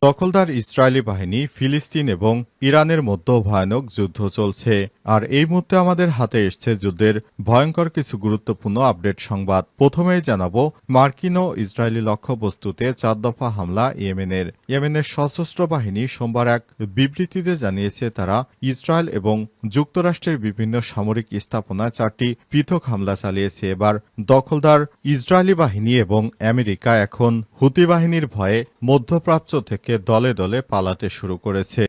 দখলদার ইসরায়েলি বাহিনী ফিলিস্তিন এবং ইরানের মধ্যে ভয়ানক যুদ্ধ চলছে। আর এই মুহূর্তে আমাদের হাতে এসছে যুদ্ধের ভয়ঙ্কর কিছু গুরুত্বপূর্ণ আপডেট সংবাদ। প্রথমেই জানাবো মার্কিন ও ইসরায়েলি লক্ষ্যবস্তুতে 4 দফা হামলা ইয়েমেনের সশস্ত্র বাহিনী সোমবার এক বিবৃতিতে জানিয়েছে তারা ইসরায়েল এবং যুক্তরাষ্ট্রের বিভিন্ন সামরিক স্থাপনায় 4টি পৃথক হামলা চালিয়েছে। এবার দখলদার ইসরায়েলি বাহিনী এবং আমেরিকা এখন হুতি বাহিনীর ভয়ে মধ্যপ্রাচ্য থেকে দলে দলে পালাতে শুরু করেছে।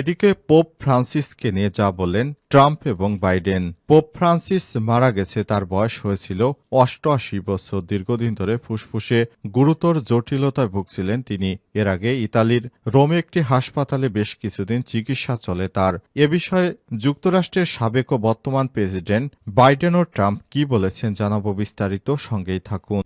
এদিকে পোপ ফ্রান্সিসকে নিয়ে যা বললেন ট্রাম্প এবং বাইডেন। পোপ ফ্রান্সিস মারা গেছে, তার বয়স হয়েছিল 88 বছর। দীর্ঘদিন ধরে ফুসফুসে গুরুতর জটিলতায় ভুগছিলেন তিনি। এর আগে ইতালির রোমে একটি হাসপাতালে বেশ কিছুদিন চিকিৎসা চলে তার। এ বিষয়ে যুক্তরাষ্ট্রের সাবেক ও বর্তমান প্রেসিডেন্ট বাইডেন ও ট্রাম্প কি বলেছেন জানাবো বিস্তারিত, সঙ্গেই থাকুন।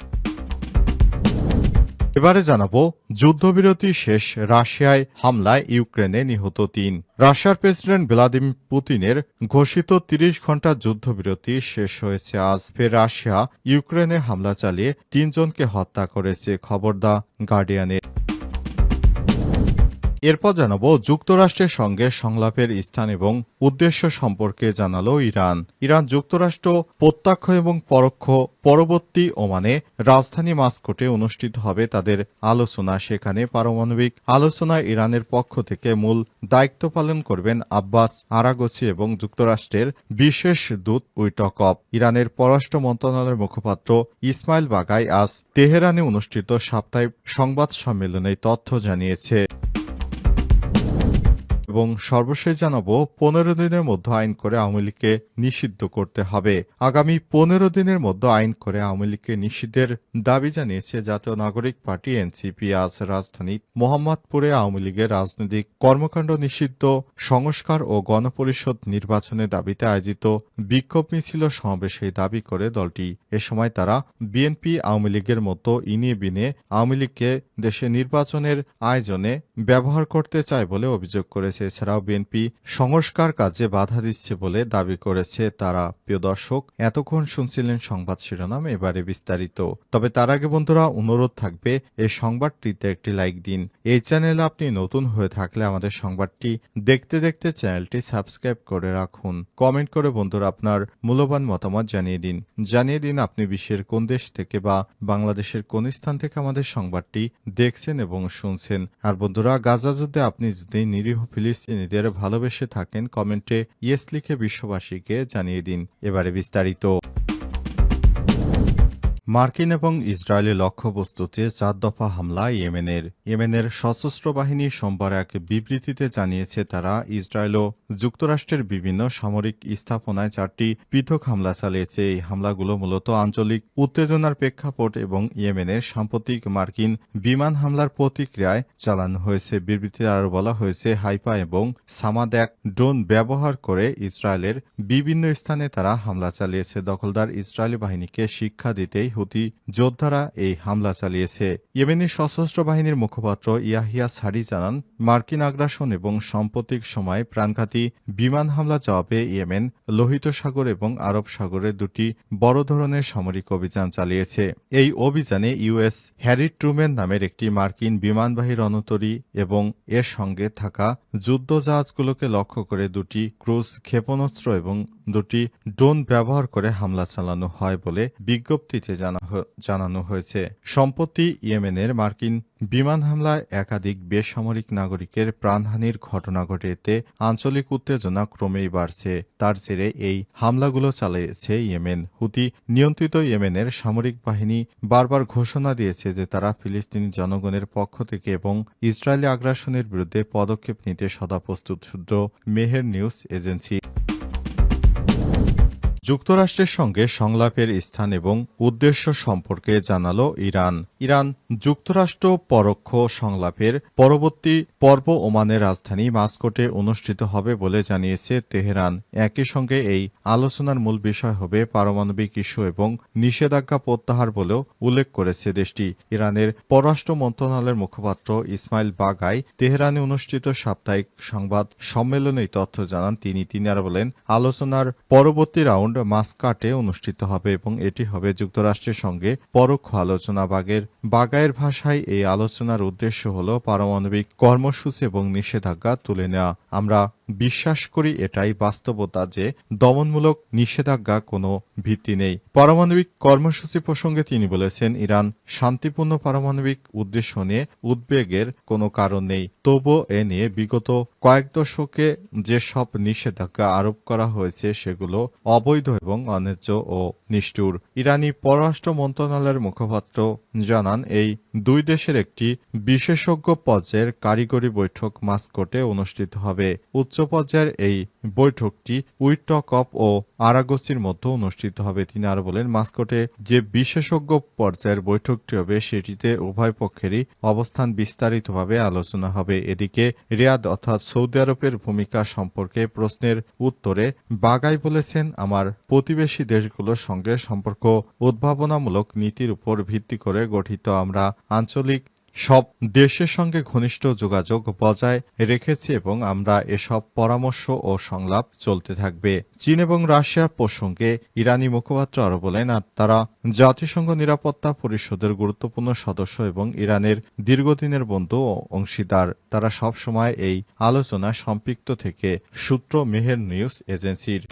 এবারে জানাবো যুদ্ধবিরতি শেষ, রাশিয়ায় হামলায় ইউক্রেনে নিহত 3। রাশিয়ার প্রেসিডেন্ট ভ্লাদিমির পুতিনের ঘোষিত 30 ঘণ্টার যুদ্ধবিরতি শেষ হয়েছে আজ। ফের রাশিয়া ইউক্রেনে হামলা চালিয়ে 3 জনকে হত্যা করেছে, খবর দ্য গার্ডিয়ানের। এরপর জানাবো যুক্তরাষ্ট্রের সঙ্গে সংলাপের স্থান এবং উদ্দেশ্য সম্পর্কে জানালো ইরান যুক্তরাষ্ট্র প্রত্যক্ষ এবং পরোক্ষ পরবর্তী ওমানে রাজধানী মাস্কোটে অনুষ্ঠিত হবে তাদের আলোচনা। সেখানে পারমাণবিক আলোচনায় ইরানের পক্ষ থেকে মূল দায়িত্ব পালন করবেন আব্বাস আরাগচি এবং যুক্তরাষ্ট্রের বিশেষ দূত উইটকপ। ইরানের পররাষ্ট্র মন্ত্রণালয়ের মুখপাত্র ইসমাইল বাগাই আজ তেহরানে অনুষ্ঠিত সাপ্তাহিক সংবাদ সম্মেলনে তথ্য জানিয়েছে। এবং সর্বশেষ জানাবো 15 দিনের মধ্যে আইন করে আওয়ামী লীগকে নিষিদ্ধ করতে হবে। আগামী 15 দিনের মধ্যে আইন করে আওয়ামী লীগকে নিষিদ্ধের দাবি জানিয়েছে জাতীয় নাগরিক পার্টি এনসিপি। আজ রাজধানীর মোহাম্মদপুরে আওয়ামী লীগের রাজনৈতিক কর্মকাণ্ড নিষিদ্ধ, সংস্কার ও গণপরিষদ নির্বাচনের দাবিতে আয়োজিত বিক্ষোভ মিছিল সমাবেশে দাবি করে দলটি। এ সময় তারা বিএনপি আওয়ামী লীগের মতো ইনিয়ে বিনিয়ে আওয়ামী লীগকে দেশে নির্বাচনের আয়োজনে ব্যবহার করতে চায় বলে অভিযোগ করেছে। এছাড়াও বিএনপি সংস্কার কাজে বাধা দিচ্ছে বলে দাবি করেছে তারা। প্রিয় দর্শক, এতক্ষণ শুনছিলেন সংবাদ শিরোনাম, এবারে বিস্তারিত। তবে তার আগে বন্ধুরা অনুরোধ থাকবে এই সংবাদটিতে একটি লাইক দিন। এই চ্যানেলে আপনি নতুন হয়ে থাকলে আমাদের সংবাদটি দেখতে দেখতে চ্যানেলটি সাবস্ক্রাইব করে রাখুন। কমেন্ট করে বন্ধুরা আপনার মূল্যবান মতামত জানিয়ে দিন আপনি বিশ্বের কোন দেশ থেকে বা বাংলাদেশের কোন স্থান থেকে আমাদের সংবাদটি দেখছেন এবং শুনছেন। আর বন্ধুরা, গাজা যুদ্ধে আপনি যদি নিরীহ ফিলিস্তিনিদের ভালোবেসে থাকেন কমেন্টে ইয়েস লিখে বিশ্ববাসীকে জানিয়ে দিন। এবারে বিস্তারিত। মার্কিন এবং ইসরায়েলি লক্ষ্যবস্তুতে 4 দফা হামলা ইয়েমেনের সশস্ত্র বাহিনী সোমবার এক বিবৃতিতে জানিয়েছে তারা ইসরায়েল ও যুক্তরাষ্ট্রের বিভিন্ন সামরিক স্থাপনায় 4টি পৃথক হামলা চালিয়েছে। এই হামলাগুলো মূলত আঞ্চলিক উত্তেজনার প্রেক্ষাপট এবং ইয়েমেনের সাম্প্রতিক মার্কিন বিমান হামলার প্রতিক্রিয়ায় চালানো হয়েছে। বিবৃতিতে আরও বলা হয়েছে হাইফা এবং সামাদ-1 ড্রোন ব্যবহার করে ইসরায়েলের বিভিন্ন স্থানে তারা হামলা চালিয়েছে। দখলদার ইসরায়েলি বাহিনীকে শিক্ষা দিতেই হুতি যোদ্ধারা এই হামলা চালিয়েছে। ইয়েমেনি সশস্ত্র বাহিনীর মুখপাত্র ইয়াহিয়া সারি জানান, মার্কিন আগ্রাসন এবং সাম্প্রতিক সময়ে প্রাণঘাতী বিমান হামলা জবাবে ইয়েমেন লোহিত সাগর এবং আরব সাগরে 2টি বড় ধরনের সামরিক অভিযান চালিয়েছে। এই অভিযানে ইউএস হ্যারি ট্রুম্যান নামের একটি মার্কিন বিমানবাহী রণতরী এবং এর সঙ্গে থাকা যুদ্ধজাহাজগুলোকে লক্ষ্য করে 2টি ক্রুজ ক্ষেপণাস্ত্র এবং 2টি ড্রোন ব্যবহার করে হামলা চালানো হয় বলে বিজ্ঞপ্তিতে জানানো হয়েছে। সম্প্রতি ইয়েমেনের মার্কিন বিমান হামলায় একাধিক বেসামরিক নাগরিকের প্রাণহানির ঘটনা ঘটে। এতে আঞ্চলিক উত্তেজনা ক্রমেই বাড়ছে। তার জেরে এই হামলাগুলো চালিয়েছে ইয়েমেন। হুতি নিয়ন্ত্রিত ইয়েমেনের সামরিক বাহিনী বারবার ঘোষণা দিয়েছে যে তারা ফিলিস্তিনি জনগণের পক্ষ থেকে এবং ইসরায়েলি আগ্রাসনের বিরুদ্ধে পদক্ষেপ নিতে সদা প্রস্তুত। সূত্র মেহের নিউজ এজেন্সি। যুক্তরাষ্ট্রের সঙ্গে সংলাপের স্থান এবং উদ্দেশ্য সম্পর্কে জানালো ইরান যুক্তরাষ্ট্র পরোক্ষ সংলাপের পরবর্তী পর্ব ওমানের রাজধানী মাস্কোটে অনুষ্ঠিত হবে বলে জানিয়েছে তেহরান। একই সঙ্গে এই আলোচনার মূল বিষয় হবে পারমাণবিক ইস্যু এবং নিষেধাজ্ঞা প্রত্যাহার বলেও উল্লেখ করেছে দেশটি। ইরানের পররাষ্ট্র মন্ত্রণালয়ের মুখপাত্র ইসমাইল বাগাই তেহরানে অনুষ্ঠিত সাপ্তাহিক সংবাদ সম্মেলনে তথ্য জানান। তিনি আরো বলেন, আলোচনার পরবর্তী রাউন্ড মাস্কাটে অনুষ্ঠিত হবে এবং এটি হবে যুক্তরাষ্ট্রের সঙ্গে পরোক্ষ আলোচনা। বাগায়ের ভাষায় এই আলোচনার উদ্দেশ্য হল পারমাণবিক কর্মসূচি এবং নিষেধাজ্ঞা তুলে নেওয়া। আমরা বিশ্বাস করি এটাই বাস্তবতা যে দমনমূলক নিষেধাজ্ঞা কোনো ভিত্তি নেই। পারমাণবিক কর্মসূচি প্রসঙ্গে তিনি বলেছেন, ইরান শান্তিপূর্ণ পারমাণবিক উদ্দেশ্য নিয়ে উদ্বেগের কোনো কারণ নেই। তবুও এ নিয়ে বিগত কয়েক দশকে যেসব নিষেধাজ্ঞা আরোপ করা হয়েছে সেগুলো অবৈধ এবং অন্যায্য ও নিষ্ঠুর। ইরানি পররাষ্ট্র মন্ত্রণালয়ের মুখপাত্র জানান, এই দুই দেশের একটি বিশেষজ্ঞ পর্যায়ের কারিগরি বৈঠক মাস্কোটে অনুষ্ঠিত হবে। উচ্চ পর্যায়ের এই বৈঠকটি উইটকপ ও আরাগোসির মধ্যে অনুষ্ঠিত হবে। তিনি আরো বলেন, মাস্কোটে যে বিশেষজ্ঞ পর্যায়ের বৈঠকটি হবে সেটিতে উভয় পক্ষেরই অবস্থান বিস্তারিতভাবে আলোচনা হবে। এদিকে রিয়াদ অর্থাৎ সৌদি আরবের ভূমিকা সম্পর্কে প্রশ্নের উত্তরে বাগাই বলেছেন, আমার প্রতিবেশী দেশগুলোর সঙ্গে সম্পর্ক উদ্ভাবনামূলক নীতির উপর ভিত্তি করে গঠিত। আমরা আঞ্চলিক সব দেশের সঙ্গে ঘনিষ্ঠ যোগাযোগ বজায় রেখেছি এবং আমরা এসব পরামর্শ ও সংলাপ চলতে থাকবে। চীন এবং রাশিয়ার প্রসঙ্গে ইরানি মুখপাত্র আরও বলেন, তারা জাতিসংঘ নিরাপত্তা পরিষদের গুরুত্বপূর্ণ সদস্য এবং ইরানের দীর্ঘদিনের বন্ধু ও অংশীদার। তারা সবসময় এই আলোচনায় সম্পৃক্ত থেকে। সূত্র মেহের নিউজ এজেন্সির।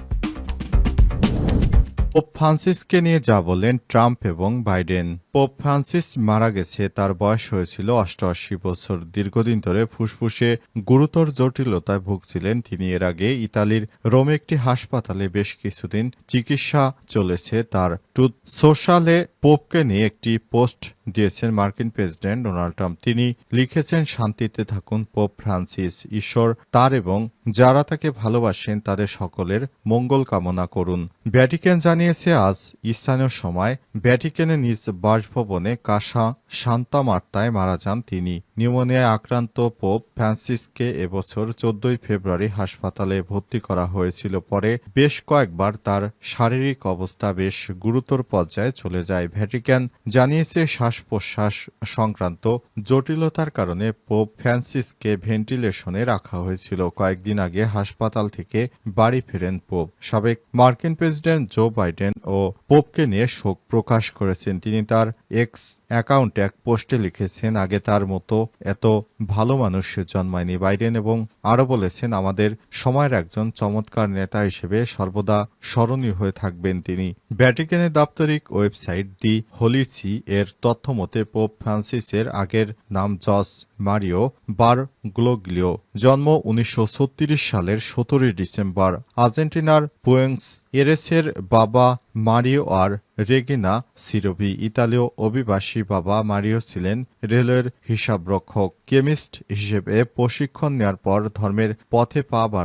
পোপ ফ্রান্সিসকে নিয়ে যা বললেন ট্রাম্প এবং বাইডেন। পোপ ফ্রান্সিস মারা গেছে, তার বয়স হয়েছিল 88 বছর। দীর্ঘদিন ধরে ফুসফুসে গুরুতর জটিলতায় ভুগছিলেন তিনি। এর আগে ইতালির রোমে একটি হাসপাতালে বেশ কিছুদিন চিকিৎসা চলেছে তার। ট্রুথ সোশ্যালে পোপকে নিয়ে একটি পোস্ট দিয়েছেন মার্কিন প্রেসিডেন্ট ডোনাল্ড ট্রাম্প। তিনি লিখেছেন, শান্তিতে থাকুন পোপ ফ্রান্সিস। ঈশ্বর তার এবং যারা তাকে ভালোবাসেন তাদের সকলের মঙ্গল কামনা করুন। ভ্যাটিকান জানিয়েছে, আজ স্থানীয় সময় ভ্যাটিকানে নিজ বাসভবনে কাসা সান্তা মার্তায় মারা যান তিনি। নিউমোনিয়ায় আক্রান্ত পোপ ফ্রান্সিসকে এবছর 14 ফেব্রুয়ারি হাসপাতালে ভর্তি করা হয়েছিল। পরে বেশ কয়েকবার তার শারীরিক অবস্থা বেশ গুরুতর পর্যায়ে চলে যায়। ভ্যাটিকান জানিয়েছে, শ্বাস-প্রশ্বাস সংক্রান্ত জটিলতার কারণে পোপ ফ্রান্সিসকে ভেন্টিলেশনে রাখা হয়েছিল। কয়েকদিন আগে হাসপাতাল থেকে বাড়ি ফেরেন পোপ। সাবেক মার্কিন প্রেসিডেন্ট জো বাইডেন ও পোপকে নিয়ে শোক প্রকাশ করেছেন। তিনি তার এক্স অ্যাকাউন্টে এক পোস্টে লিখেছেন, আগে তার মতো এত ভালো মানুষ জন্মায়নি। বাইডেন এবং আরও বলেছেন, আমাদের সময়ের একজন চমৎকার নেতা হিসেবে সর্বদা স্মরণীয় হয়ে থাকবেন তিনি। ভ্যাটিকানের দাপ্তরিক ওয়েবসাইট দি হোলি সি এর তথ্য মতে পোপ ফ্রান্সিসের আগের নাম জস মারিও বারগোগ্লিও। জন্ম 1936 সালের 17 ডিসেম্বর। আর্জেন্টিনার বুয়েনোস এরেসের বাবা মারিও আর রেগিনা সিরোভি। ইতালীয় অভিবাসী বাবা মারিও ছিলেন রেলওয়ের হিসাবরক্ষক। কেমিস্ট হিসেবে প্রশিক্ষণ নেওয়ার পর ধর্মের পথে পা বাড়ান